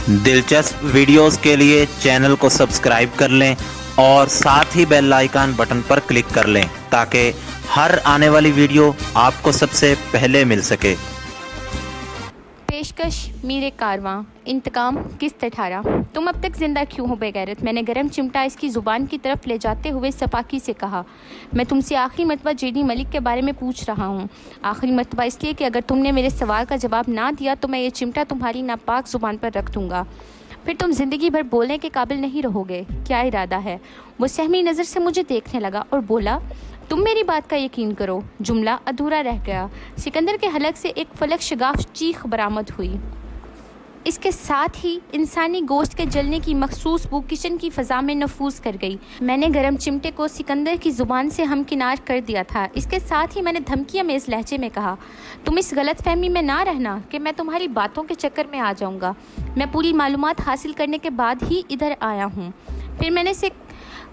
دلچسپ ویڈیوز کے لیے چینل کو سبسکرائب کر لیں اور ساتھ ہی بیل آئیکن بٹن پر کلک کر لیں تاکہ ہر آنے والی ویڈیو آپ کو سب سے پہلے مل سکے۔ پیشکش میر کارواں انتقام قسط 18۔ تم اب تک زندہ کیوں ہو بے غیرت؟ میں نے گرم چمٹا اس کی زبان کی طرف لے جاتے ہوئے صفاقی سے کہا، میں تم سے آخری مرتبہ جے ڈی ملک کے بارے میں پوچھ رہا ہوں۔ آخری مرتبہ اس لیے کہ اگر تم نے میرے سوال کا جواب نہ دیا تو میں یہ چمٹا تمہاری ناپاک زبان پر رکھ دوں گا، پھر تم زندگی بھر بولنے کے قابل نہیں رہو گے۔ کیا ارادہ ہے؟ وہ سہمی نظر سے مجھے دیکھنے لگا اور بولا، تم میری بات کا یقین کرو۔ جملہ ادھورا رہ گیا۔ سکندر کے حلق سے ایک فلک شگاف چیخ برآمد ہوئی۔ اس کے ساتھ ہی انسانی گوشت کے جلنے کی مخصوص بو کچن کی فضا میں نفوذ کر گئی۔ میں نے گرم چمٹے کو سکندر کی زبان سے ہمکنار کر دیا تھا۔ اس کے ساتھ ہی میں نے دھمکیاں میز لہجے میں کہا، تم اس غلط فہمی میں نہ رہنا کہ میں تمہاری باتوں کے چکر میں آ جاؤں گا۔ میں پوری معلومات حاصل کرنے کے بعد ہی ادھر آیا ہوں۔ پھر میں نے اسے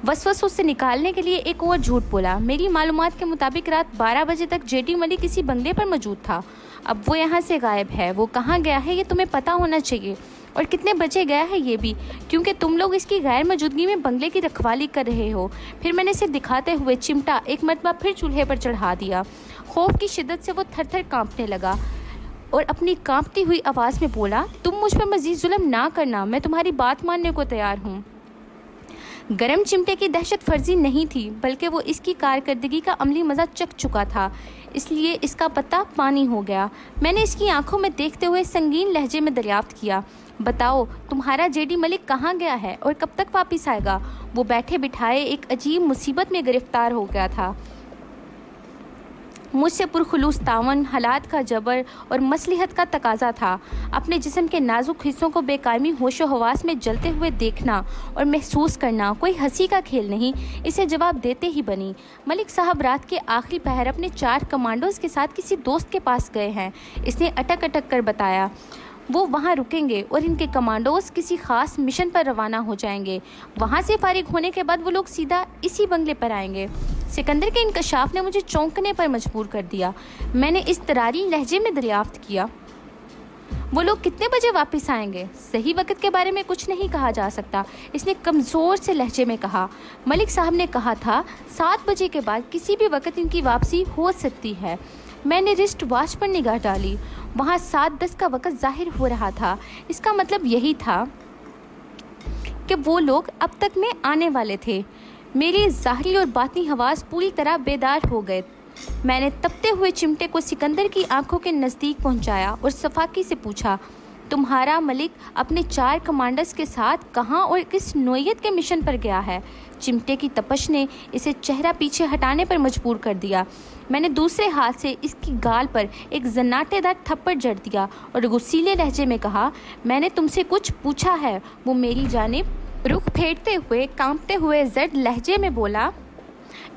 وسوسوں سے نکالنے کے لیے ایک اور جھوٹ بولا۔ میری معلومات کے مطابق رات 12 بجے تک جے ڈی ملک کسی بنگلے پر موجود تھا۔ اب وہ یہاں سے غائب ہے۔ وہ کہاں گیا ہے یہ تمہیں پتہ ہونا چاہیے، اور کتنے بجے گیا ہے یہ بھی، کیونکہ تم لوگ اس کی غیر موجودگی میں بنگلے کی رکھوالی کر رہے ہو۔ پھر میں نے اسے دکھاتے ہوئے چمٹا ایک مرتبہ پھر چولہے پر چڑھا دیا۔ خوف کی شدت سے وہ تھر تھر کانپنے لگا اور اپنی کانپتی ہوئی آواز میں بولا، تم مجھ پر مزید ظلم نہ کرنا، میں تمہاری بات ماننے کو تیار ہوں۔ گرم چمٹے کی دہشت فرزی نہیں تھی، بلکہ وہ اس کی کارکردگی کا عملی مزہ چکھ چکا تھا، اس لیے اس کا پتہ پانی ہو گیا۔ میں نے اس کی آنکھوں میں دیکھتے ہوئے سنگین لہجے میں دریافت کیا، بتاؤ تمہارا جے ڈی ملک کہاں گیا ہے اور کب تک واپس آئے گا؟ وہ بیٹھے بٹھائے ایک عجیب مصیبت میں گرفتار ہو گیا تھا۔ مجھ سے پرخلوص تعاون، حالات کا جبر اور مصلحت کا تقاضا تھا۔ اپنے جسم کے نازک حصوں کو بے قائمی ہوش و حواس میں جلتے ہوئے دیکھنا اور محسوس کرنا کوئی ہنسی کا کھیل نہیں، اسے جواب دیتے ہی بنی۔ ملک صاحب رات کے آخری پہر اپنے 4 کمانڈوز کے ساتھ کسی دوست کے پاس گئے ہیں، اس نے اٹک اٹک کر بتایا۔ وہ وہاں رکیں گے اور ان کے کمانڈوز کسی خاص مشن پر روانہ ہو جائیں گے۔ وہاں سے فارغ ہونے کے بعد وہ لوگ سیدھا اسی بنگلے پر آئیں گے۔ سکندر کے انکشاف نے مجھے چونکنے پر مجبور کر دیا۔ میں نے اضطراری لہجے میں دریافت کیا، وہ لوگ کتنے بجے واپس آئیں گے؟ صحیح وقت کے بارے میں کچھ نہیں کہا جا سکتا، اس نے کمزور سے لہجے میں کہا۔ ملک صاحب نے کہا تھا 7 بجے کے بعد کسی بھی وقت ان کی واپسی ہو سکتی ہے۔ میں نے رسٹ واچ پر نگاہ ڈالی، وہاں 7:10 کا وقت ظاہر ہو رہا تھا۔ اس کا مطلب یہی تھا کہ وہ لوگ اب تک میں آنے والے تھے۔ میری ظاہری اور باطنی حواس پوری طرح بیدار ہو گئے۔ میں نے تپتے ہوئے چمٹے کو سکندر کی آنکھوں کے نزدیک پہنچایا اور صفاقی سے پوچھا، تمہارا ملک اپنے 4 کمانڈرز کے ساتھ کہاں اور کس نوعیت کے مشن پر گیا ہے؟ چمٹے کی تپش نے اسے چہرہ پیچھے ہٹانے پر مجبور کر دیا۔ میں نے دوسرے ہاتھ سے اس کی گال پر ایک زناٹے دار تھپڑ جڑ دیا اور غصیلے لہجے میں کہا، میں نے تم سے کچھ پوچھا ہے؟ وہ میری جانب رخ پھیرتے ہوئے کانپتے ہوئے زرد لہجے میں بولا،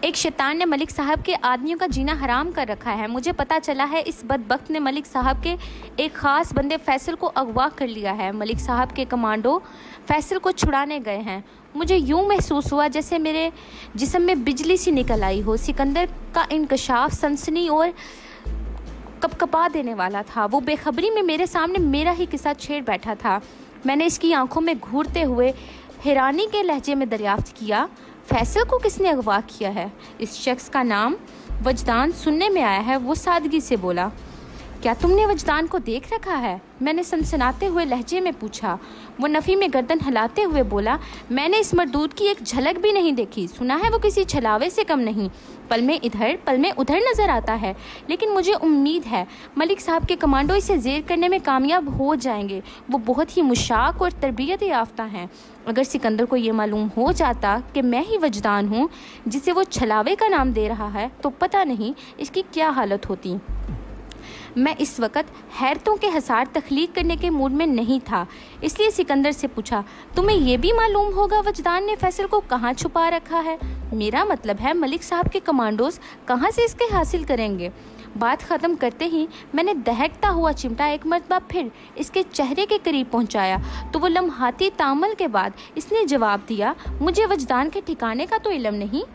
ایک شیطان نے ملک صاحب کے آدمیوں کا جینا حرام کر رکھا ہے۔ مجھے پتہ چلا ہے اس بدبخت نے ملک صاحب کے ایک خاص بندے فیصل کو اغوا کر لیا ہے۔ ملک صاحب کے کمانڈو فیصل کو چھڑانے گئے ہیں۔ مجھے یوں محسوس ہوا جیسے میرے جسم میں بجلی سی نکل آئی ہو۔ سکندر کا انکشاف سنسنی اور کپکپا دینے والا تھا۔ وہ بے خبری میں میرے سامنے میرا ہی قصہ چھیڑ بیٹھا تھا۔ میں نے اس کی آنکھوں میں گھورتے ہوئے حیرانی کے لہجے میں دریافت کیا، فیصل کو کس نے اغوا کیا ہے؟ اس شخص کا نام وجدان سننے میں آیا ہے، وہ سادگی سے بولا۔ کیا تم نے وجدان کو دیکھ رکھا ہے؟ میں نے سنسناتے ہوئے لہجے میں پوچھا۔ وہ نفی میں گردن ہلاتے ہوئے بولا، میں نے اس مردود کی ایک جھلک بھی نہیں دیکھی، سنا ہے وہ کسی چھلاوے سے کم نہیں، پل میں ادھر پل میں ادھر نظر آتا ہے، لیکن مجھے امید ہے ملک صاحب کے کمانڈو اسے زیر کرنے میں کامیاب ہو جائیں گے۔ وہ بہت ہی مشاق اور تربیت یافتہ ہیں۔ اگر سکندر کو یہ معلوم ہو جاتا کہ میں ہی وجدان ہوں جسے وہ چھلاوے کا نام دے رہا ہے تو پتہ نہیں اس کی کیا حالت ہوتی۔ میں اس وقت حیرتوں کے حصار تخلیق کرنے کے موڈ میں نہیں تھا، اس لیے سکندر سے پوچھا، تمہیں یہ بھی معلوم ہوگا وجدان نے فیصل کو کہاں چھپا رکھا ہے؟ میرا مطلب ہے ملک صاحب کے کمانڈوز کہاں سے اس کے حاصل کریں گے؟ بات ختم کرتے ہی میں نے دہکتا ہوا چمٹا ایک مرتبہ پھر اس کے چہرے کے قریب پہنچایا تو وہ لمحاتی تامل کے بعد اس نے جواب دیا، مجھے وجدان کے ٹھکانے کا تو علم نہیں۔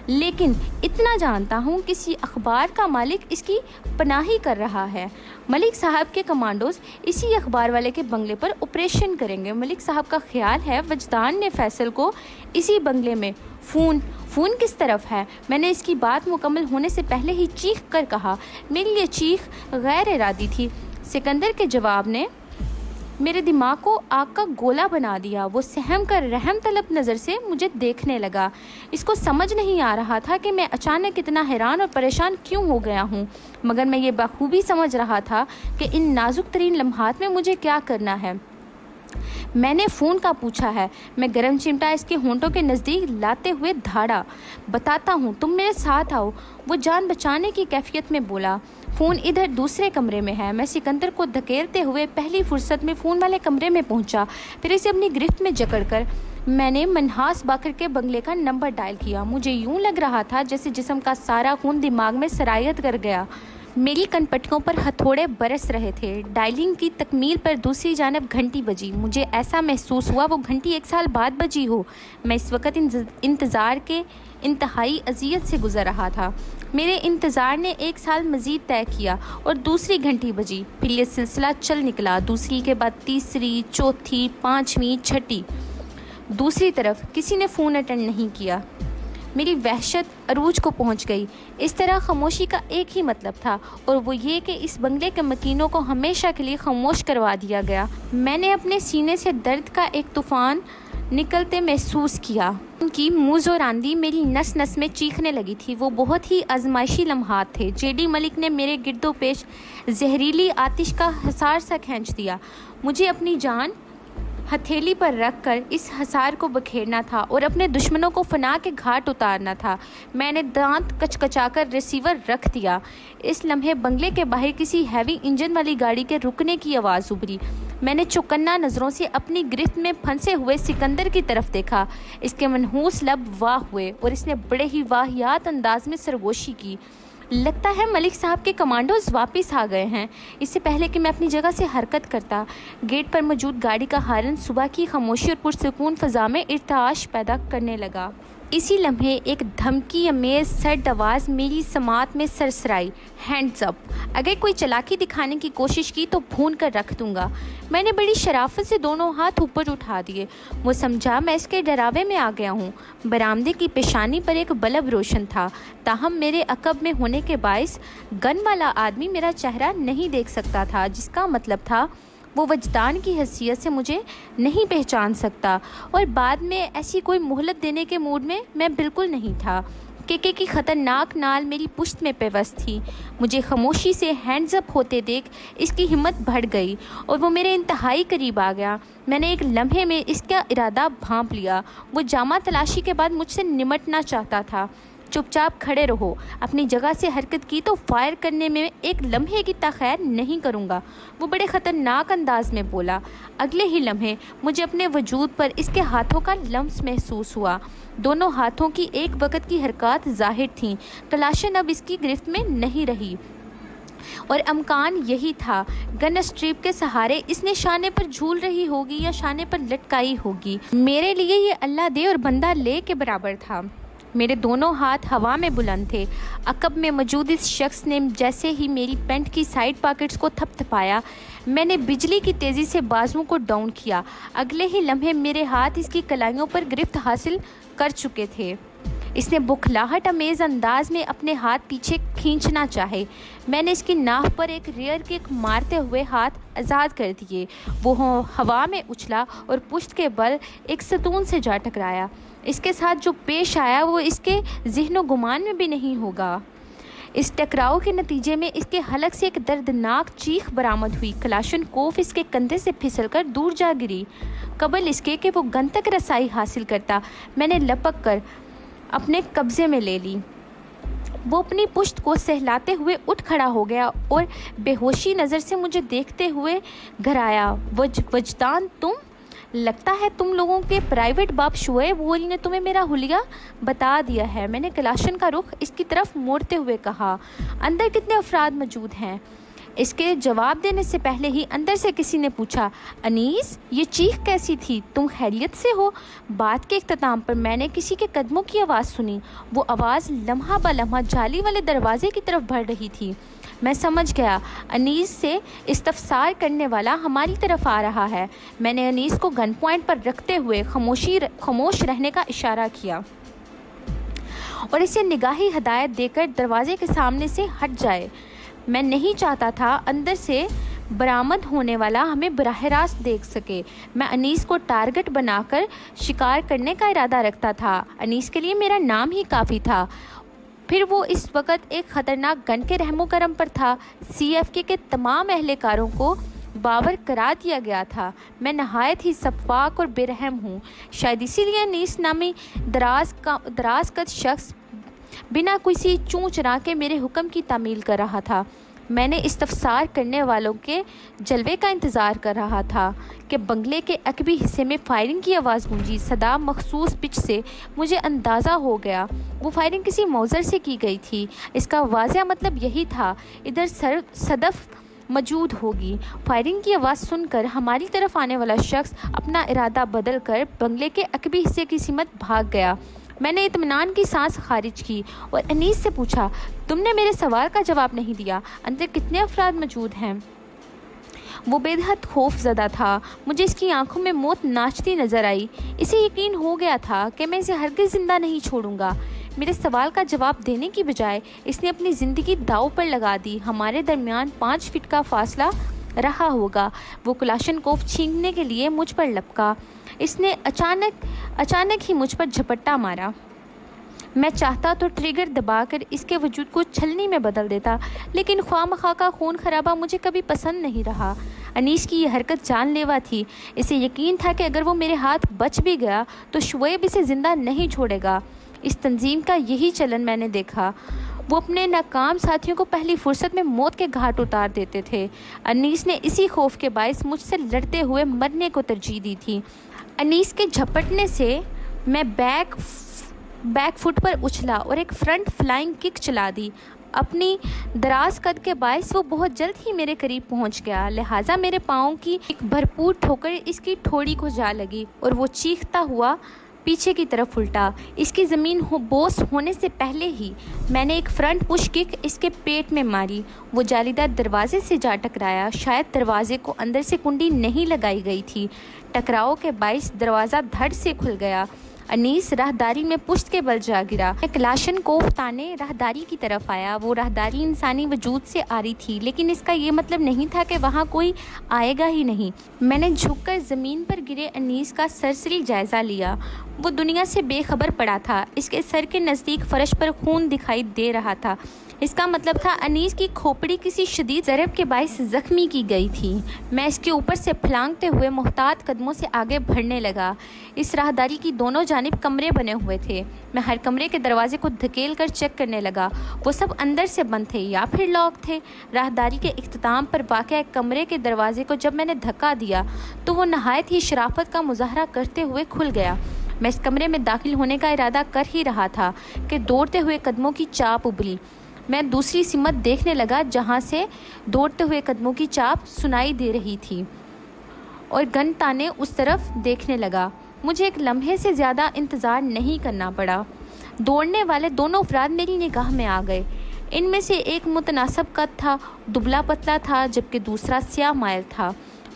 لیکن اتنا جانتا ہوں کسی اخبار کا مالک اس کی پناہی کر رہا ہے۔ ملک صاحب کے کمانڈوز اسی اخبار والے کے بنگلے پر آپریشن کریں گے۔ ملک صاحب کا خیال ہے وجدان نے فیصل کو اسی بنگلے میں فون کس طرف ہے؟ میں نے اس کی بات مکمل ہونے سے پہلے ہی چیخ کر کہا۔ میری یہ چیخ غیر ارادی تھی۔ سکندر کے جواب نے میرے دماغ کو آگ کا گولا بنا دیا۔ وہ سہم کر رحم طلب نظر سے مجھے دیکھنے لگا۔ اس کو سمجھ نہیں آ رہا تھا کہ میں اچانک اتنا حیران اور پریشان کیوں ہو گیا ہوں، مگر میں یہ بخوبی سمجھ رہا تھا کہ ان نازک ترین لمحات میں مجھے کیا کرنا ہے۔ میں نے فون کا پوچھا ہے۔ میں گرم چمٹا اس کے ہونٹوں کے نزدیک لاتے ہوئے دھاڑا۔ بتاتا ہوں، تم میرے ساتھ آؤ، وہ جان بچانے کی کیفیت میں بولا۔ فون ادھر دوسرے کمرے میں ہے۔ میں سکندر کو دھکیلتے ہوئے پہلی فرصت میں فون والے کمرے میں پہنچا، پھر اسے اپنی گرفت میں جکڑ کر میں نے منہاس باقر کے بنگلے کا نمبر ڈائل کیا۔ مجھے یوں لگ رہا تھا جیسے جسم کا سارا خون دماغ میں سرایت کر گیا۔ میری کن پٹیوں پر ہتھوڑے برس رہے تھے۔ ڈائلنگ کی تکمیل پر دوسری جانب گھنٹی بجی۔ مجھے ایسا محسوس ہوا وہ گھنٹی 1 سال بعد بجی ہو۔ میں اس وقت انتظار کے انتہائی اذیت سے گزر رہا تھا۔ میرے انتظار نے 1 سال مزید طے کیا اور دوسری گھنٹی بجی۔ پھر یہ سلسلہ چل نکلا، دوسری کے بعد تیسری، چوتھی، 5ویں، 6ٹھی۔ دوسری طرف کسی نے فون اٹینڈ نہیں کیا۔ میری وحشت عروج کو پہنچ گئی۔ اس طرح خاموشی کا ایک ہی مطلب تھا، اور وہ یہ کہ اس بنگلے کے مکینوں کو ہمیشہ کے لیے خاموش کروا دیا گیا۔ میں نے اپنے سینے سے درد کا ایک طوفان نکلتے محسوس کیا۔ ان کی موزوراندی میری نس نس میں چیخنے لگی تھی۔ وہ بہت ہی آزمائشی لمحات تھے۔ جے ڈی ملک نے میرے گرد و پیش زہریلی آتش کا حصار سا کھینچ دیا۔ مجھے اپنی جان ہتھیلی پر رکھ کر اس حصار کو بکھیرنا تھا اور اپنے دشمنوں کو فنا کے گھاٹ اتارنا تھا۔ میں نے دانت کچکچا کر ریسیور رکھ دیا۔ اس لمحے بنگلے کے باہر کسی ہیوی انجن والی گاڑی کے رکنے کی آواز ابھری۔ میں نے چوکنا نظروں سے اپنی گرفت میں پھنسے ہوئے سکندر کی طرف دیکھا۔ اس کے منحوس لب واہ ہوئے اور اس نے بڑے ہی واہیات انداز میں سرگوشی کی۔ لگتا ہے ملک صاحب کے کمانڈوز واپس آ گئے ہیں۔ اس سے پہلے کہ میں اپنی جگہ سے حرکت کرتا، گیٹ پر موجود گاڑی کا ہارن صبح کی خاموشی اور پرسکون فضا میں ارتعاش پیدا کرنے لگا۔ اسی لمحے ایک دھمکی امیز سرد آواز میری سماعت میں سرسرائی، ہینڈز اپ! اگر کوئی چالاکی دکھانے کی کوشش کی تو بھون کر رکھ دوں گا۔ میں نے بڑی شرافت سے دونوں ہاتھ اوپر اٹھا دیے۔ وہ سمجھا میں اس کے ڈراوے میں آ گیا ہوں۔ برآمدے کی پیشانی پر ایک بلب روشن تھا، تاہم میرے عقب میں ہونے کے باعث گن والا آدمی میرا چہرہ نہیں دیکھ سکتا تھا، جس کا مطلب تھا وہ وجدان کی حیثیت سے مجھے نہیں پہچان سکتا، اور بعد میں ایسی کوئی مہلت دینے کے موڈ میں میں بالکل نہیں تھا۔ کیکے کی خطرناک نال میری پشت میں پیوست تھی۔ مجھے خاموشی سے ہینڈز اپ ہوتے دیکھ اس کی ہمت بڑھ گئی اور وہ میرے انتہائی قریب آ گیا۔ میں نے ایک لمحے میں اس کا ارادہ بھانپ لیا۔ وہ جامہ تلاشی کے بعد مجھ سے نمٹنا چاہتا تھا۔ چپ چاپ کھڑے رہو، اپنی جگہ سے حرکت کی تو فائر کرنے میں ایک لمحے کی تاخیر نہیں کروں گا، وہ بڑے خطرناک انداز میں بولا۔ اگلے ہی لمحے مجھے اپنے وجود پر اس کے ہاتھوں کا لمس محسوس ہوا۔ دونوں ہاتھوں کی ایک وقت کی حرکات ظاہر تھیں۔ کلاشن اب اس کی گرفت میں نہیں رہی، اور امکان یہی تھا گن اسٹریپ کے سہارے اس نے شانے پر جھول رہی ہوگی یا شانے پر لٹکائی ہوگی۔ میرے لیے یہ اللہ دے اور بندہ لے کے برابر تھا۔ میرے دونوں ہاتھ ہوا میں بلند تھے۔ عقب میں موجود اس شخص نے جیسے ہی میری پینٹ کی سائڈ پاکٹس کو تھپ تھپایا، میں نے بجلی کی تیزی سے بازوؤں کو ڈاؤن کیا۔ اگلے ہی لمحے میرے ہاتھ اس کی کلائیوں پر گرفت حاصل کر چکے تھے۔ اس نے بکھلاہٹ امیز انداز میں اپنے ہاتھ پیچھے کھینچنا چاہے۔ میں نے اس کی ناف پر ایک ریئر کک مارتے ہوئے ہاتھ آزاد کر دیے۔ وہ ہوا میں اچھلا اور پشت کے بل ایک ستون سے جا ٹکرایا۔ اس کے ساتھ جو پیش آیا وہ اس کے ذہن و گمان میں بھی نہیں ہوگا۔ اس ٹکراؤ کے نتیجے میں اس کے حلق سے ایک دردناک چیخ برآمد ہوئی۔ کلاشن کوف اس کے کندھے سے پھسل کر دور جا گری۔ قبل اس کے کہ وہ گن تک رسائی حاصل کرتا، میں نے لپک کر اپنے قبضے میں لے لی۔ وہ اپنی پشت کو سہلاتے ہوئے اٹھ کھڑا ہو گیا اور بے ہوشی نظر سے مجھے دیکھتے ہوئے گھرایا، وجدان تم؟ لگتا ہے تم لوگوں کے پرائیویٹ باپ شعیب ولی نے تمہیں میرا حلیہ بتا دیا ہے۔ میں نے کلاشن کا رخ اس کی طرف موڑتے ہوئے کہا۔ اندر کتنے افراد موجود ہیں؟ اس کے جواب دینے سے پہلے ہی اندر سے کسی نے پوچھا، انیس یہ چیخ کیسی تھی؟ تم خیریت سے ہو؟ بات کے اختتام پر میں نے کسی کے قدموں کی آواز سنی۔ وہ آواز لمحہ بہ لمحہ جالی والے دروازے کی طرف بڑھ رہی تھی۔ میں سمجھ گیا انیس سے استفسار کرنے والا ہماری طرف آ رہا ہے۔ میں نے انیس کو گن پوائنٹ پر رکھتے ہوئے خاموش رہنے کا اشارہ کیا اور اسے نگاہی ہدایت دے کر دروازے کے سامنے سے ہٹ جائے۔ میں نہیں چاہتا تھا اندر سے برآمد ہونے والا ہمیں براہ راست دیکھ سکے۔ میں انیس کو ٹارگٹ بنا کر شکار کرنے کا ارادہ رکھتا تھا۔ انیس کے لیے میرا نام ہی کافی تھا۔ پھر وہ اس وقت ایک خطرناک گن کے رحم و کرم پر تھا۔ CFK کے تمام اہلکاروں کو باور کرا دیا گیا تھا۔ میں نہایت ہی شفاق اور بے رحم ہوں۔ شاید اسی لیے انیس نامی دراز قد شخص بنا کسی چوں چرا کے میرے حکم کی تعمیل کر رہا تھا۔ میں نے استفسار کرنے والوں کے جلوے کا انتظار کر رہا تھا کہ بنگلے کے عقبی حصے میں فائرنگ کی آواز گونجی۔ صدا مخصوص پچ سے مجھے اندازہ ہو گیا وہ فائرنگ کسی موزر سے کی گئی تھی۔ اس کا واضح مطلب یہی تھا ادھر صدف موجود ہوگی۔ فائرنگ کی آواز سن کر ہماری طرف آنے والا شخص اپنا ارادہ بدل کر بنگلے کے عقبی حصے کی سمت بھاگ گیا۔ میں نے اطمینان کی سانس خارج کی اور انیس سے پوچھا، تم نے میرے سوال کا جواب نہیں دیا، اندر کتنے افراد موجود ہیں؟ وہ بے حد خوف زدہ تھا۔ مجھے اس کی آنکھوں میں موت ناچتی نظر آئی۔ اسے یقین ہو گیا تھا کہ میں اسے ہرگز زندہ نہیں چھوڑوں گا۔ میرے سوال کا جواب دینے کی بجائے اس نے اپنی زندگی داؤ پر لگا دی۔ ہمارے درمیان 5 فٹ کا فاصلہ رہا ہوگا۔ وہ کلاشنکوف چھیننے کے لیے مجھ پر لپکا۔ اس نے اچانک ہی مجھ پر جھپٹا مارا۔ میں چاہتا تو ٹریگر دبا کر اس کے وجود کو چھلنی میں بدل دیتا، لیکن خواہ مخواہ کا خون خرابہ مجھے کبھی پسند نہیں رہا۔ انیس کی یہ حرکت جان لیوا تھی۔ اسے یقین تھا کہ اگر وہ میرے ہاتھ بچ بھی گیا تو شعیب اسے زندہ نہیں چھوڑے گا۔ اس تنظیم کا یہی چلن میں نے دیکھا۔ وہ اپنے ناکام ساتھیوں کو پہلی فرصت میں موت کے گھاٹ اتار دیتے تھے۔ انیس نے اسی خوف کے باعث مجھ سے لڑتے ہوئے مرنے کو ترجیح دی تھی۔ انیس کے جھپٹنے سے میں بیک فٹ پر اچھلا اور ایک فرنٹ فلائنگ کک چلا دی۔ اپنی دراز قد کے باعث وہ بہت جلد ہی میرے قریب پہنچ گیا، لہٰذا میرے پاؤں کی ایک بھرپور ٹھوکر اس کی ٹھوڑی کو جا لگی اور وہ چیختا ہوا پیچھے کی طرف الٹا۔ اس کی زمین بوس ہونے سے پہلے ہی میں نے ایک فرنٹ پش کک اس کے پیٹ میں ماری۔ وہ جالی دار دروازے سے جا ٹکرایا۔ شاید دروازے کو اندر سے کنڈی نہیں لگائی گئی تھی۔ ٹکراؤ کے باعث دروازہ دھڑ سے کھل گیا۔ انیس راہداری میں پشت کے بل جا گرا۔ میں کلاشنکوف تانے راہداری کی طرف آیا۔ وہ راہداری انسانی وجود سے آ رہی تھی، لیکن اس کا یہ مطلب نہیں تھا کہ وہاں کوئی آئے گا ہی نہیں۔ میں نے جھک کر زمین پر گرے انیس کا سرسری جائزہ لیا۔ وہ دنیا سے بے خبر پڑا تھا۔ اس کے سر کے نزدیک فرش پر خون دکھائی دے رہا تھا۔ اس کا مطلب تھا انیس کی کھوپڑی کسی شدید ضرب کے باعث زخمی کی گئی تھی۔ میں اس کے اوپر سے پھلانگتے ہوئے محتاط قدموں سے آگے بڑھنے لگا۔ اس راہداری کی دونوں جانب کمرے بنے ہوئے تھے۔ میں ہر کمرے کے دروازے کو دھکیل کر چیک کرنے لگا۔ وہ سب اندر سے بند تھے یا پھر لاک تھے۔ راہداری کے اختتام پر واقع ایک کمرے کے دروازے کو جب میں نے دھکا دیا تو وہ نہایت ہی شرافت کا مظاہرہ کرتے ہوئے کھل گیا۔ میں اس کمرے میں داخل ہونے کا ارادہ کر ہی رہا تھا کہ دوڑتے ہوئے قدموں کی چاپ ابھری۔ میں دوسری سمت دیکھنے لگا جہاں سے دوڑتے ہوئے قدموں کی چاپ سنائی دے رہی تھی اور گن تانے اس طرف دیکھنے لگا۔ مجھے ایک لمحے سے زیادہ انتظار نہیں کرنا پڑا۔ دوڑنے والے دونوں افراد میری نگاہ میں آ گئے۔ ان میں سے ایک متناسب قد تھا، دبلا پتلا تھا، جبکہ دوسرا سیاہ مائل تھا۔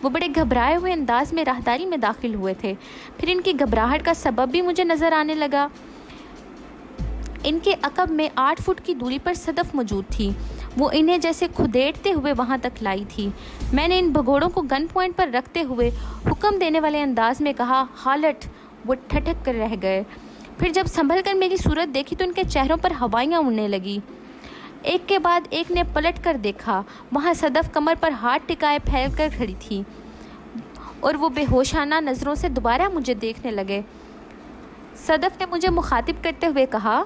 وہ بڑے گھبرائے ہوئے انداز میں راہداری میں داخل ہوئے تھے۔ پھر ان کی گھبراہٹ کا سبب بھی مجھے نظر آنے لگا۔ ان کے عقب میں 8 فٹ کی دوری پر صدف موجود تھی۔ وہ انہیں جیسے کھدیڑتے ہوئے وہاں تک لائی تھی۔ میں نے ان بھگوڑوں کو گن پوائنٹ پر رکھتے ہوئے حکم دینے والے انداز میں کہا، ہالٹ! وہ ٹھٹک کر رہ گئے۔ پھر جب سنبھل کر میری صورت دیکھی تو ان کے چہروں پر ہوائیاں اڑنے لگیں۔ ایک کے بعد ایک نے پلٹ کر دیکھا۔ وہاں صدف کمر پر ہاتھ ٹکائے پھیل کر کھڑی تھی اور وہ بے ہوشانہ نظروں سے دوبارہ مجھے دیکھنے لگے۔ صدف نے مجھے مخاطب کرتے ہوئے کہا،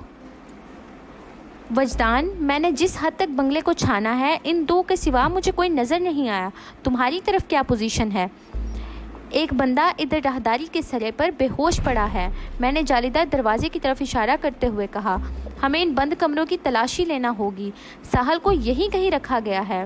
وجدان، میں نے جس حد تک بنگلے کو چھانا ہے، ان 2 کے سوا مجھے کوئی نظر نہیں آیا۔ تمہاری طرف کیا پوزیشن ہے؟ ایک بندہ ادھر راہداری کے سرے پر بے ہوش پڑا ہے۔ میں نے جالیدار دروازے کی طرف اشارہ کرتے ہوئے کہا، ہمیں ان بند کمروں کی تلاشی لینا ہوگی۔ ساحل کو یہیں کہیں رکھا گیا ہے۔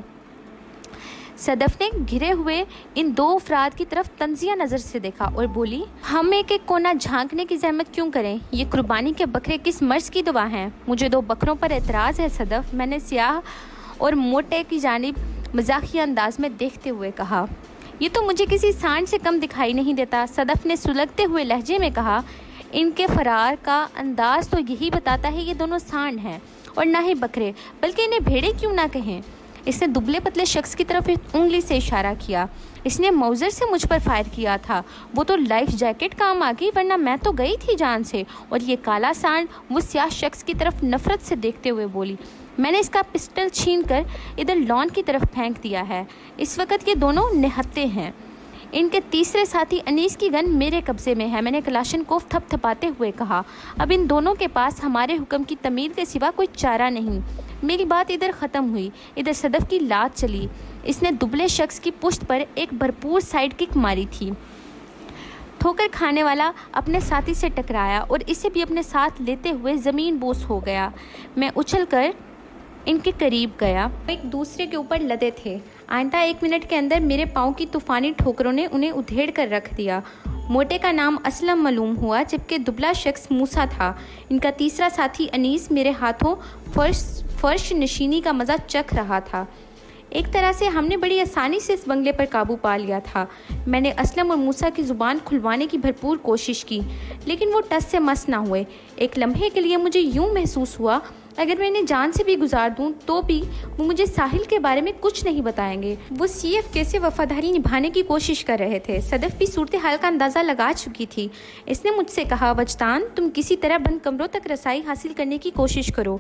صدف نے گھرے ہوئے ان دو افراد کی طرف طنزیہ نظر سے دیکھا اور بولی، ہم ایک ایک کونا جھانکنے کی زحمت کیوں کریں؟ یہ قربانی کے بکرے کس مرض کی دوا ہیں؟ مجھے 2 بکروں پر اعتراض ہے صدف، میں نے سیاہ اور موٹے کی جانب مزاحیہ انداز میں دیکھتے ہوئے کہا۔ یہ تو مجھے کسی سانڈ سے کم دکھائی نہیں دیتا، صدف نے سلگتے ہوئے لہجے میں کہا۔ ان کے فرار کا انداز تو یہی بتاتا ہے یہ دونوں سانڈ ہیں اور نہ ہی بکرے، بلکہ انہیں بھیڑے کیوں نہ کہیں۔ اس نے دبلے پتلے شخص کی طرف انگلی سے اشارہ کیا۔ اس نے موزر سے مجھ پر فائر کیا تھا، وہ تو لائف جیکٹ کام آ گئی، ورنہ میں تو گئی تھی جان سے۔ اور یہ کالا سانڈ وہ سیاہ شخص کی طرف نفرت سے دیکھتے ہوئے بولی، میں نے اس کا پسٹل چھین کر ادھر لان کی طرف پھینک دیا ہے، اس وقت یہ دونوں نہتے ہیں۔ ان کے تیسرے ساتھی انیس کی گن میرے قبضے میں ہے، میں نے کلاشنکوف تھپ تھپاتے ہوئے کہا۔ اب ان دونوں کے پاس ہمارے حکم کی تعمیل کے سوا کوئی چارہ نہیں۔ میری بات ادھر ختم ہوئی، ادھر صدف کی لات چلی۔ اس نے دبلے شخص کی پشت پر ایک بھرپور سائیڈ کک ماری تھی۔ ٹھوکر کھانے والا اپنے ساتھی سے ٹکرایا اور اسے بھی اپنے ساتھ لیتے ہوئے زمین بوس ہو گیا۔ میں اچھل کر ان کے قریب گیا، وہ ایک دوسرے کے اوپر لدے تھے۔ آئندہ 1 منٹ کے اندر میرے پاؤں کی طوفانی ٹھوکروں نے انہیں ادھیڑ کر رکھ دیا۔ موٹے کا نام اسلم معلوم ہوا، جبکہ دبلا شخص موسیٰ تھا۔ ان کا تیسرا ساتھی انیس میرے ہاتھوں فرش نشینی کا مزہ چکھ رہا تھا۔ ایک طرح سے ہم نے بڑی آسانی سے اس بنگلے پر قابو پا لیا تھا۔ میں نے اسلم اور موسیٰ کی زبان کھلوانے کی بھرپور کوشش کی، لیکن وہ ٹس سے مس نہ ہوئے۔ ایک لمحے کے لیے مجھے یوں محسوس ہوا اگر میں انہیں جان سے بھی گزار دوں تو بھی وہ مجھے ساحل کے بارے میں کچھ نہیں بتائیں گے۔ وہ CF سے وفاداری نبھانے کی کوشش کر رہے تھے۔ صدف بھی صورتحال کا اندازہ لگا چکی تھی۔ اس نے مجھ سے کہا، وجدان، تم کسی طرح بند کمروں تک رسائی حاصل کرنے کی کوشش کرو،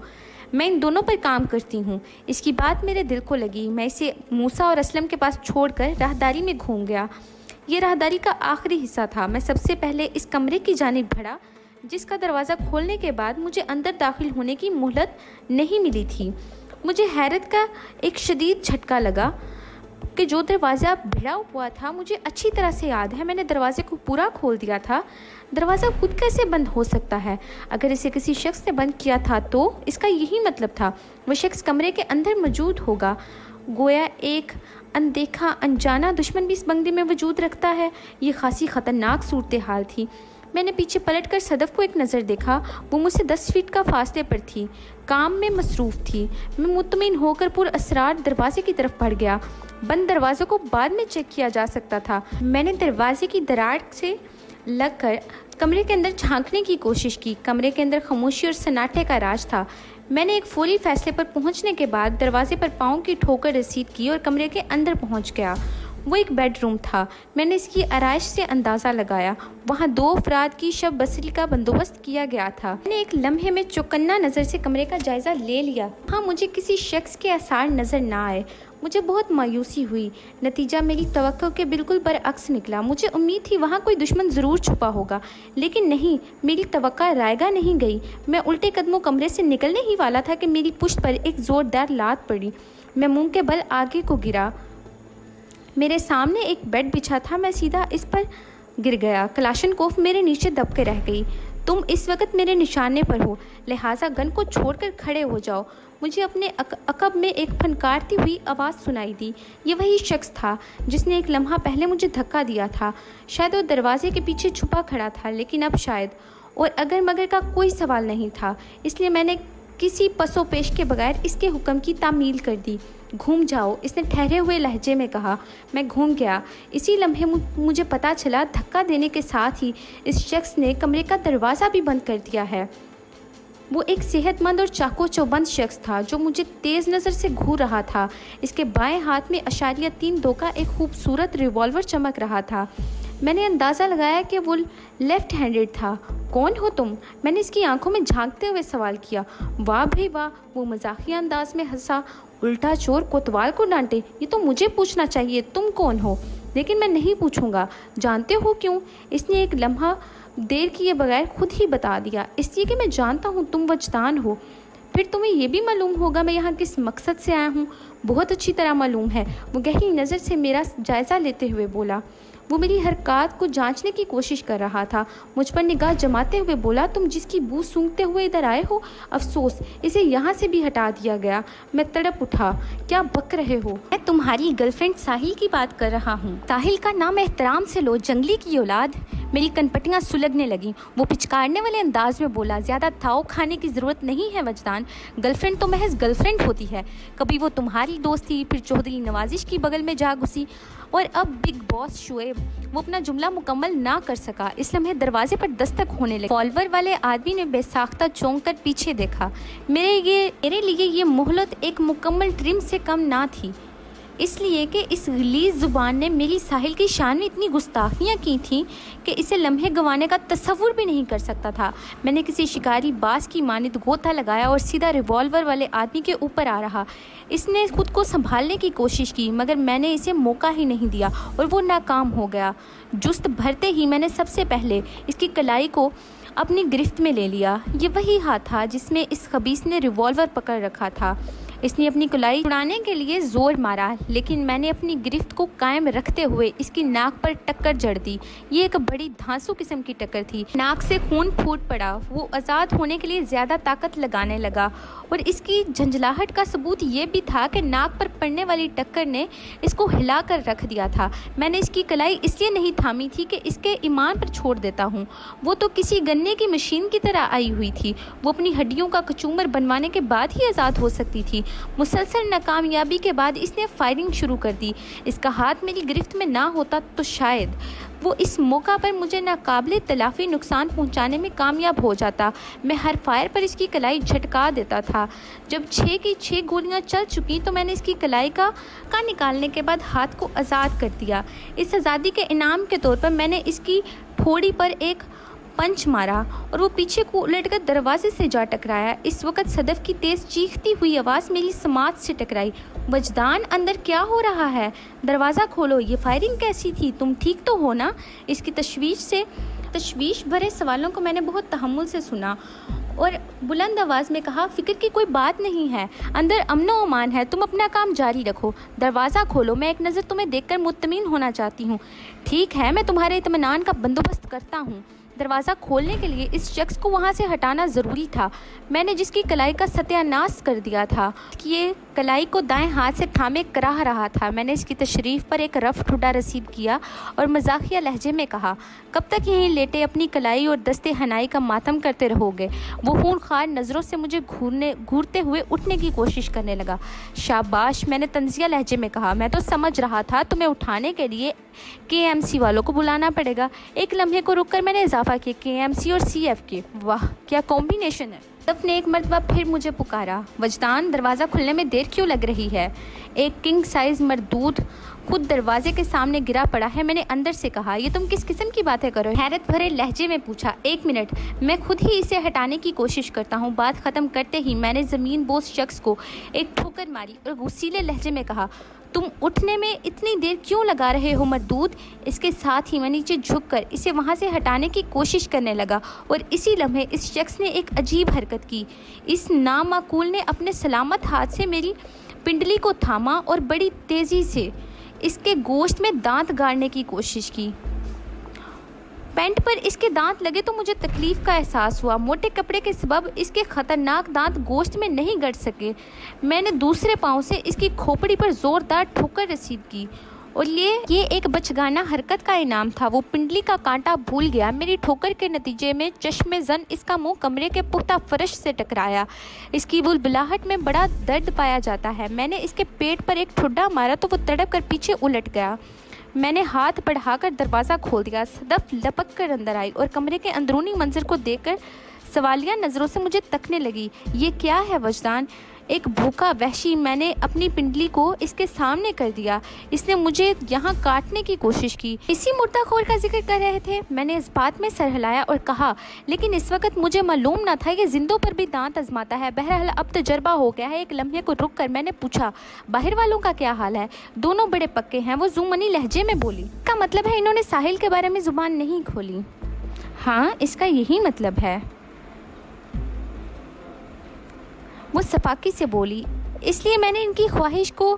میں ان دونوں پر کام کرتی ہوں۔ اس کی بات میرے دل کو لگی۔ میں اسے موسیٰ اور اسلم کے پاس چھوڑ کر راہداری میں گھوم گیا۔ یہ راہداری کا آخری حصہ تھا۔ میں سب سے پہلے اس کمرے کی جانب بڑھا جس کا دروازہ کھولنے کے بعد مجھے اندر داخل ہونے کی مہلت نہیں ملی تھی۔ مجھے حیرت کا ایک شدید جھٹکا لگا کہ جو دروازہ بھڑا ہوا تھا مجھے اچھی طرح سے یاد ہے۔ میں نے دروازے کو پورا کھول دیا تھا۔ دروازہ خود کیسے بند ہو سکتا ہے؟ اگر اسے کسی شخص نے بند کیا تھا تو اس کا یہی مطلب تھا وہ شخص کمرے کے اندر موجود ہوگا۔ گویا ایک اندیکھا انجانا دشمن بھی اس بنگلے میں وجود رکھتا ہے۔ یہ خاصی خطرناک صورتحال تھی۔ میں نے پیچھے پلٹ کر صدف کو ایک نظر دیکھا۔ وہ مجھ سے 10 فیٹ کا فاصلے پر تھی، کام میں مصروف تھی۔ میں مطمئن ہو کر پر اسرار دروازے کی طرف بڑھ گیا۔ بند دروازوں کو بعد میں چیک کیا جا سکتا تھا۔ میں نے دروازے کی دراڑ سے لگ کر کمرے کے اندر جھانکنے کی کوشش کی۔ کمرے کے اندر خاموشی اور سناٹے کا راج تھا۔ میں نے ایک فوری فیصلے پر پہنچنے کے بعد دروازے پر پاؤں کی ٹھوکر رسید کی اور کمرے کے اندر پہنچ گیا۔ وہ ایک بیڈ روم تھا۔ میں نے اس کی آرائش سے اندازہ لگایا۔ وہاں 2 افراد کی شب بسری کا بندوبست کیا گیا تھا۔ میں نے ایک لمحے میں چوکنا نظر سے کمرے کا جائزہ لے لیا۔ ہاں، مجھے کسی شخص کے آثار نظر نہ آئے۔ مجھے بہت مایوسی ہوئی۔ نتیجہ میری توقع کے بالکل برعکس نکلا۔ مجھے امید تھی وہاں کوئی دشمن ضرور چھپا ہوگا، لیکن نہیں، میری توقع رائگاں نہیں گئی۔ میں الٹے قدموں کمرے سے نکلنے ہی والا تھا کہ میری پشت پر ایک زوردار لات پڑی۔ میں منہ کے بل آگے کو گرا۔ میرے سامنے ایک بیڈ بچھا تھا، میں سیدھا اس پر گر گیا۔ کلاشنکوف میرے نیچے دب کے رہ گئی۔ تم اس وقت میرے نشانے پر ہو، لہٰذا گن کو چھوڑ کر کھڑے ہو جاؤ۔ مجھے اپنے عقب میں ایک پھنکارتی ہوئی آواز سنائی دی۔ یہ وہی شخص تھا جس نے ایک لمحہ پہلے مجھے دھکا دیا تھا۔ شاید وہ دروازے کے پیچھے چھپا کھڑا تھا، لیکن اب شاید اور اگر مگر کا کوئی سوال نہیں تھا، اس لیے میں نے کسی پس و پیش کے بغیر اس کے حکم کی تعمیل کر دی۔ گھوم جاؤ، اس نے ٹھہرے ہوئے لہجے میں کہا۔ میں گھوم گیا۔ اسی لمحے مجھے پتہ چلا دھکا دینے کے ساتھ ہی اس شخص نے کمرے کا دروازہ بھی بند کر دیا ہے۔ وہ ایک صحت مند اور چاقو چوبند شخص تھا جو مجھے تیز نظر سے گھور رہا تھا۔ اس کے بائیں ہاتھ میں اشاریہ 3 کا ایک خوبصورت ریوالور چمک رہا تھا۔ میں نے اندازہ لگایا کہ وہ لیفٹ ہینڈڈ تھا۔ کون ہو تم؟ میں نے اس کی آنکھوں میں جھانکتے ہوئے سوال کیا۔ واہ بھائی واہ، وہ مزاحیہ انداز میں ہنسا۔ الٹا چور کوتوال کو ڈانٹے، یہ تو مجھے پوچھنا چاہیے تم کون ہو، لیکن میں نہیں پوچھوں گا۔ جانتے ہو کیوں؟ اس نے ایک لمحہ دیر کیے بغیر خود ہی بتا دیا۔ اس لیے کہ میں جانتا ہوں تم وجدان ہو۔ پھر تمہیں یہ بھی معلوم ہوگا میں یہاں کس مقصد سے آیا ہوں۔ بہت اچھی طرح معلوم ہے، وہ گہری نظر سے میرا جائزہ لیتے ہوئے بولا۔ وہ میری حرکات کو جانچنے کی کوشش کر رہا تھا۔ مجھ پر نگاہ جماتے ہوئے بولا، تم جس کی بو سونگھتے ہوئے ادھر آئے ہو، افسوس اسے یہاں سے بھی ہٹا دیا گیا۔ میں تڑپ اٹھا، کیا بک رہے ہو؟ میں تمہاری گرل فرینڈ ساحل کی بات کر رہا ہوں۔ ساحل کا نام احترام سے لو، جنگلی کی اولاد۔ میری کنپٹیاں سلگنے لگیں۔ وہ پچکارنے والے انداز میں بولا، زیادہ تھاؤ کھانے کی ضرورت نہیں ہے وجدان، گرل فرینڈ تو محض گرل فرینڈ ہوتی ہے۔ کبھی وہ تمہاری دوست تھی، پھر چودھری نوازش کی بغل میں جا گھسی، اور اب بگ باس شعیب۔ وہ اپنا جملہ مکمل نہ کر سکا، اس لمحے دروازے پر دستک ہونے لگی۔ فالوور والے آدمی نے بے ساختہ چونک کر پیچھے دیکھا۔ میرے لیے یہ مہلت ایک مکمل ٹرم سے کم نہ تھی، اس لیے کہ اس غلیظ زبان نے میری ساحل کی شان میں اتنی گستاخیاں کی تھیں کہ اسے لمحے گنوانے کا تصور بھی نہیں کر سکتا تھا۔ میں نے کسی شکاری باز کی مانند غوطہ لگایا اور سیدھا ریوالور والے آدمی کے اوپر آ رہا۔ اس نے خود کو سنبھالنے کی کوشش کی، مگر میں نے اسے موقع ہی نہیں دیا اور وہ ناکام ہو گیا۔ جست بھرتے ہی میں نے سب سے پہلے اس کی کلائی کو اپنی گرفت میں لے لیا۔ یہ وہی ہاتھ تھا جس میں اس خبیث نے ریوالور پکڑ رکھا تھا۔ اس نے اپنی کلائی اڑانے کے لیے زور مارا، لیکن میں نے اپنی گرفت کو قائم رکھتے ہوئے اس کی ناک پر ٹکر جڑ دی۔ یہ ایک بڑی دھانسو قسم کی ٹکر تھی۔ ناک سے خون پھوٹ پڑا۔ وہ آزاد ہونے کے لیے زیادہ طاقت لگانے لگا، اور اس کی جھنجھلاہٹ کا ثبوت یہ بھی تھا کہ ناک پر پڑنے والی ٹکر نے اس کو ہلا کر رکھ دیا تھا۔ میں نے اس کی کلائی اس لیے نہیں تھامی تھی کہ اس کے ایمان پر چھوڑ دیتا ہوں۔ وہ تو کسی گنے کی مشین کی طرح آئی ہوئی تھی۔ وہ اپنی ہڈیوں کا کچومر بنوانے کے بعد ہی آزاد ہو سکتی تھی۔ مسلسل ناکامیابی کے بعد اس نے فائرنگ شروع کر دی۔ اس کا ہاتھ میری گرفت میں نہ ہوتا تو شاید وہ اس موقع پر مجھے ناقابل تلافی نقصان پہنچانے میں کامیاب ہو جاتا۔ میں ہر فائر پر اس کی کلائی جھٹکا دیتا تھا۔ جب 6 کی 6 گولیاں چل چکی تو میں نے اس کی کلائی کا نکالنے کے بعد ہاتھ کو آزاد کر دیا۔ اس آزادی کے انعام کے طور پر میں نے اس کی ٹھوڑی پر ایک پنچ مارا اور وہ پیچھے کو الٹ کر دروازے سے جا ٹکرایا۔ اس وقت صدف کی تیز چیختی ہوئی آواز میری سماعت سے ٹکرائی۔ وجدان، اندر کیا ہو رہا ہے؟ دروازہ کھولو، یہ فائرنگ کیسی تھی؟ تم ٹھیک تو ہو نا؟ اس کی تشویش بھرے سوالوں کو میں نے بہت تحمل سے سنا اور بلند آواز میں کہا، فکر کی کوئی بات نہیں ہے، اندر امن و امان ہے، تم اپنا کام جاری رکھو۔ دروازہ کھولو، میں ایک نظر تمہیں دیکھ کر مطمئن ہونا چاہتی ہوں۔ ٹھیک ہے، میں تمہارے اطمینان کا بندوبست کرتا ہوں۔ دروازہ کھولنے کے لیے اس شخص کو وہاں سے ہٹانا ضروری تھا۔ میں نے جس کی کلائی کا ستیہ ناش کر دیا تھا، یہ کلائی کو دائیں ہاتھ سے تھامے کراہ رہا تھا۔ میں نے اس کی تشریف پر ایک رف ٹھڈا رسید کیا اور مزاحیہ لہجے میں کہا، کب تک یہیں لیٹے اپنی کلائی اور دستے حنائی کا ماتم کرتے رہو گے؟ وہ خونخوار نظروں سے مجھے گھورتے ہوئے اٹھنے کی کوشش کرنے لگا۔ شاباش، میں نے طنزیہ لہجے میں کہا، میں تو سمجھ رہا تھا تمہیں اٹھانے کے لیے KMC والوں کو بلانا پڑے گا۔ ایک لمحے کو رک کر میں نے اضافہ کیا، KMC اور CFK، واہ کیا کمبینیشن ہے۔ صدف نے ایک مرتبہ پھر مجھے پکارا، وجدان، دروازہ کھلنے میں دیر کیوں لگ رہی ہے؟ ایک کنگ سائز مردود خود دروازے کے سامنے گرا پڑا ہے، میں نے اندر سے کہا۔ یہ تم کس قسم کی باتیں کرو؟ حیرت بھرے لہجے میں پوچھا۔ 1 منٹ، میں خود ہی اسے ہٹانے کی کوشش کرتا ہوں۔ بات ختم کرتے ہی میں نے زمین بوس شخص کو ایک ٹھوکر ماری اور غصیلے لہجے میں کہا، تم اٹھنے میں اتنی دیر کیوں لگا رہے ہو مردود؟ اس کے ساتھ ہی میں نیچے جھک کر اسے وہاں سے ہٹانے کی کوشش کرنے لگا، اور اسی لمحے اس شخص نے ایک عجیب حرکت کی۔ اس نامعقول نے اپنے سلامت ہاتھ سے میری پنڈلی کو تھاما اور بڑی تیزی سے اس کے گوشت میں دانت گاڑنے کی کوشش کی۔ پینٹ پر اس کے دانت لگے تو مجھے تکلیف کا احساس ہوا۔ موٹے کپڑے کے سبب اس کے خطرناک دانت گوشت میں نہیں گڑ سکے۔ میں نے دوسرے پاؤں سے اس کی کھوپڑی پر زوردار ٹھوکر رسید کی، اور یہ ایک بچگانہ حرکت کا انعام تھا۔ وہ پنڈلی کا کانٹا بھول گیا۔ میری ٹھوکر کے نتیجے میں چشم زن اس کا منہ کمرے کے پختہ فرش سے ٹکرایا۔ اس کی بلبلاہٹ میں بڑا درد پایا جاتا ہے۔ میں نے اس کے پیٹ پر ایک ٹھڈا مارا تو وہ تڑپ کر پیچھے الٹ گیا۔ میں نے ہاتھ بڑھا کر دروازہ کھول دیا۔ صدف لپک کر اندر آئی اور کمرے کے اندرونی منظر کو دیکھ کر سوالیہ نظروں سے مجھے تکنے لگی۔ یہ کیا ہے وجدان؟ ایک بھوکا وحشی۔ میں نے اپنی پنڈلی کو اس کے سامنے کر دیا۔ اس نے مجھے یہاں کاٹنے کی کوشش کی۔ اسی مردہ خور کا ذکر کر رہے تھے؟ میں نے اس بات میں سر ہلایا اور کہا، لیکن اس وقت مجھے معلوم نہ تھا کہ زندوں پر بھی دانت آزماتا ہے۔ بہرحال اب تجربہ ہو گیا ہے۔ ایک لمحے کو رک کر میں نے پوچھا، باہر والوں کا کیا حال ہے؟ دونوں بڑے پکے ہیں، وہ زومنی لہجے میں بولی۔ اس کا مطلب ہے انہوں نے ساحل کے بارے میں زبان نہیں کھولی؟ ہاں، اس کا یہی مطلب ہے، وہ صفاقی سے بولی۔ اس لیے میں نے ان کی خواہش کو